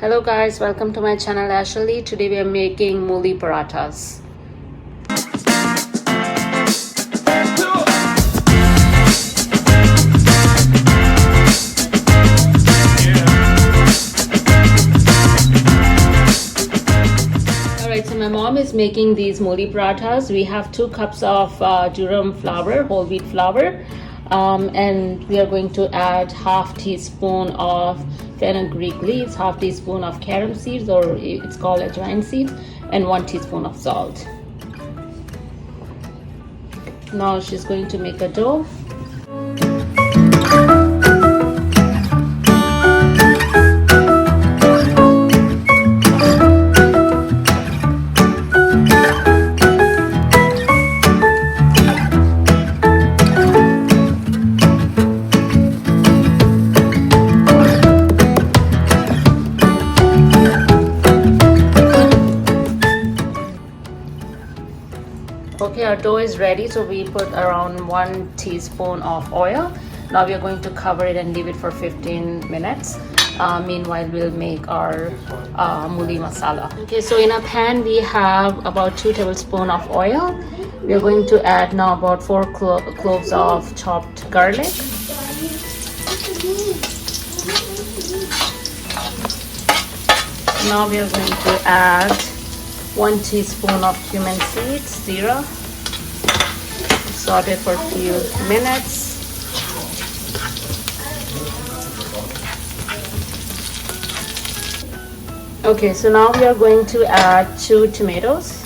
Hello guys, welcome to my channel Ashley. Today we are making Moli Parathas. Alright, so my mom is making these Moli Parathas. We have 2 cups of durum flour, whole wheat flour. And we are going to add half teaspoon of fenugreek leaves, half teaspoon of carom seeds, or it's called ajwain seeds, and 1 teaspoon of salt. Now she's going to make a dough. Okay, our dough is ready, so we put around 1 teaspoon of oil. Now we are going to cover it and leave it for 15 minutes. Meanwhile, we'll make our Moli Masala. Okay, so in a pan we have about 2 tablespoons of oil. We are going to add now about 4 cloves of chopped garlic. Now we are going to add 1 teaspoon of cumin seeds, zero. Saute for a few minutes. Okay, so now we are going to add 2 tomatoes.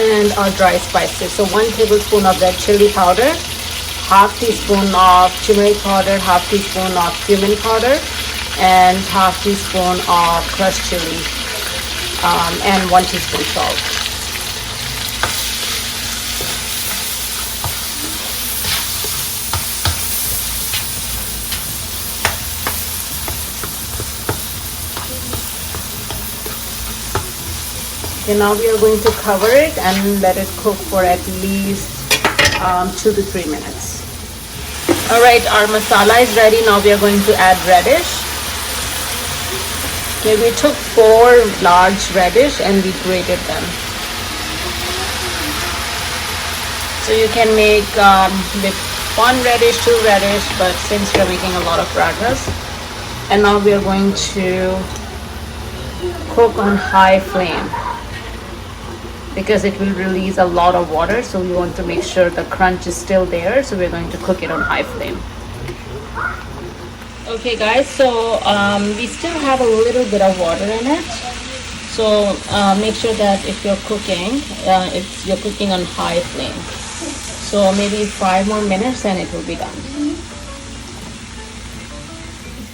And our dry spices. So 1 tablespoon of red chilli powder, half teaspoon of turmeric powder, half teaspoon of cumin powder, and half teaspoon of crushed chilli, and 1 teaspoon salt. Okay, now we are going to cover it and let it cook for at least 2 to 3 minutes. Alright, our masala is ready. Now we are going to add radish. Okay, we took 4 large radish and we grated them. So you can make with 1 radish, 2 radish, but since we are making a lot of parathas, and now we are going to cook on high flame, because it will release a lot of water, so we want to make sure the crunch is still there, so we're going to cook it on high flame. Okay guys, so we still have a little bit of water in it, so make sure that if you're cooking, you're cooking on high flame. So maybe 5 more minutes and it will be done.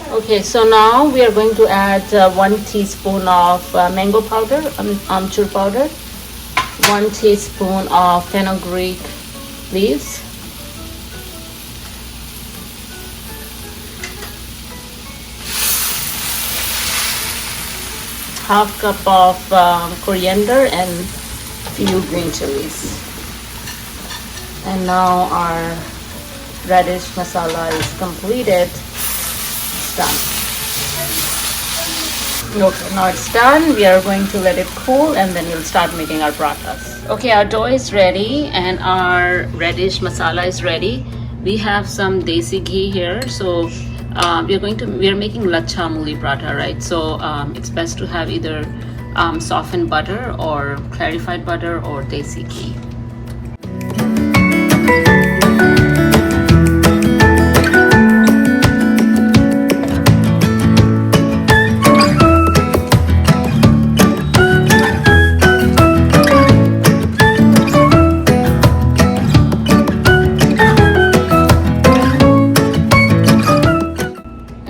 Okay, so now we are going to add 1 teaspoon of mango powder, amchur powder, 1 teaspoon of fenugreek leaves, half cup of coriander, and few green chillies. And now our radish masala is completed. It's done. Okay, now it's done. We are going to let it cool and then we'll start making our parathas. Okay, our dough is ready and our radish masala is ready. We have some desi ghee here, so we are making Lachha Moli Paratha, right? So it's best to have either softened butter or clarified butter or desi ghee.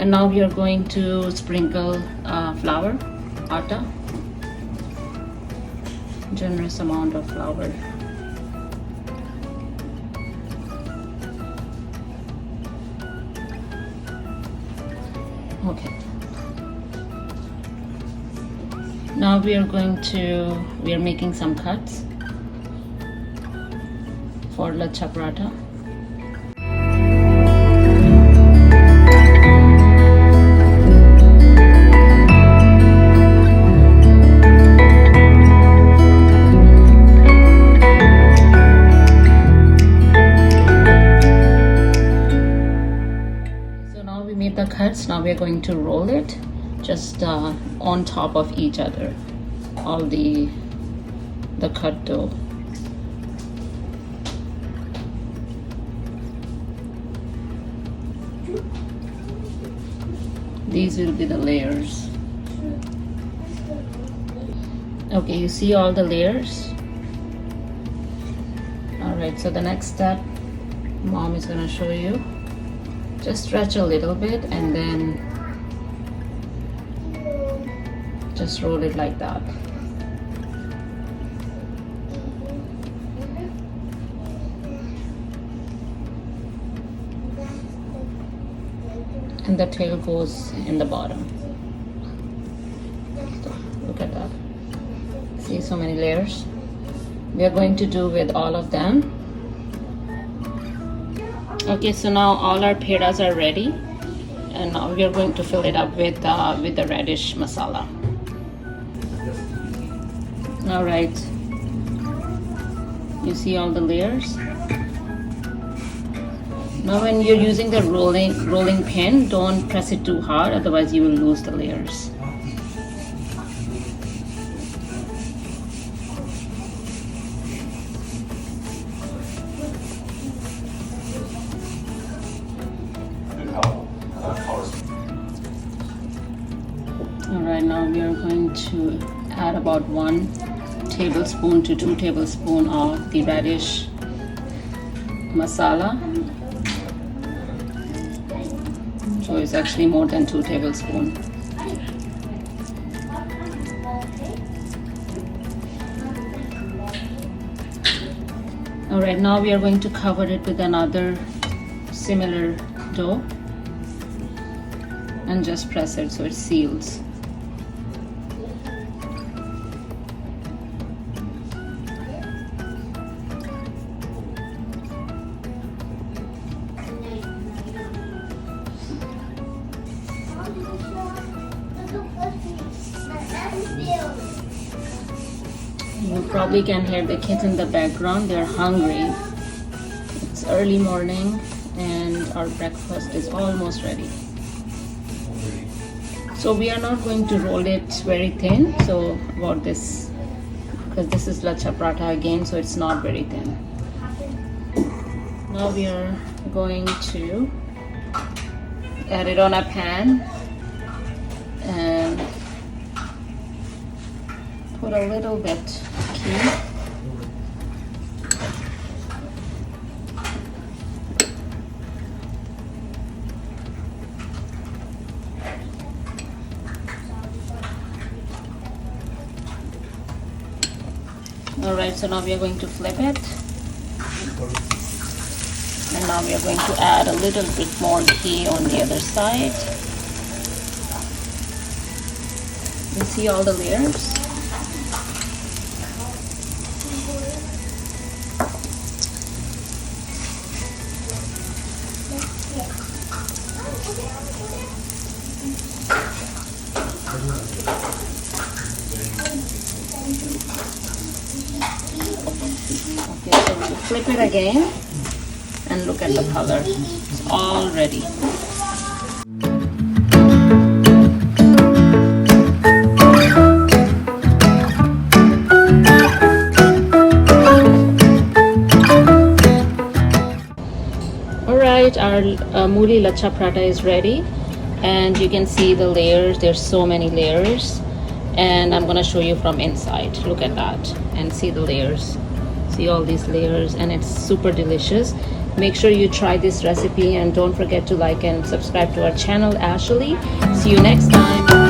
Now we are going to sprinkle flour, atta, generous amount of flour. Okay. Now we are making some cuts for Lachha Paratha. So now we made the cuts. Now we are going to roll it just on top of each other, all the cut dough. These will be the layers. Okay, you see all the layers? Alright, so the next step Mom is going to show you. Just stretch a little bit and then just roll it like that. And the tail goes in the bottom. So, look at that. See, so many layers. We are going to do with all of them. Okay, so now all our pedas are ready, and now we are going to fill it up with the radish masala. All right. You see all the layers. Now when you're using the rolling pin, don't press it too hard, otherwise you will lose the layers. Alright, now we are going to add about 1 tablespoon to 2 tablespoons of the radish masala. So it's actually more than 2 tablespoons. Alright, now we are going to cover it with another similar dough and just press it so it seals. You probably can hear the kids in the background. They're hungry. It's early morning and our breakfast is almost ready. So we are not going to roll it very thin, so about this, because this is Lachha Paratha again, so it's not very thin. Now we are going to add it on a pan and put a little bit ghee. Alright, so now we are going to flip it. And now we are going to add a little bit more ghee on the other side. You see all the layers? Okay, so we'll flip it again and look at the color. It's all ready. Alright, our Moli Lachha Paratha is ready, and you can see the layers. There's so many layers, and I'm gonna show you from inside. Look at that and see the layers. See all these layers, and it's super delicious. Make sure you try this recipe and don't forget to like and subscribe to our channel, Ashley. See you next time.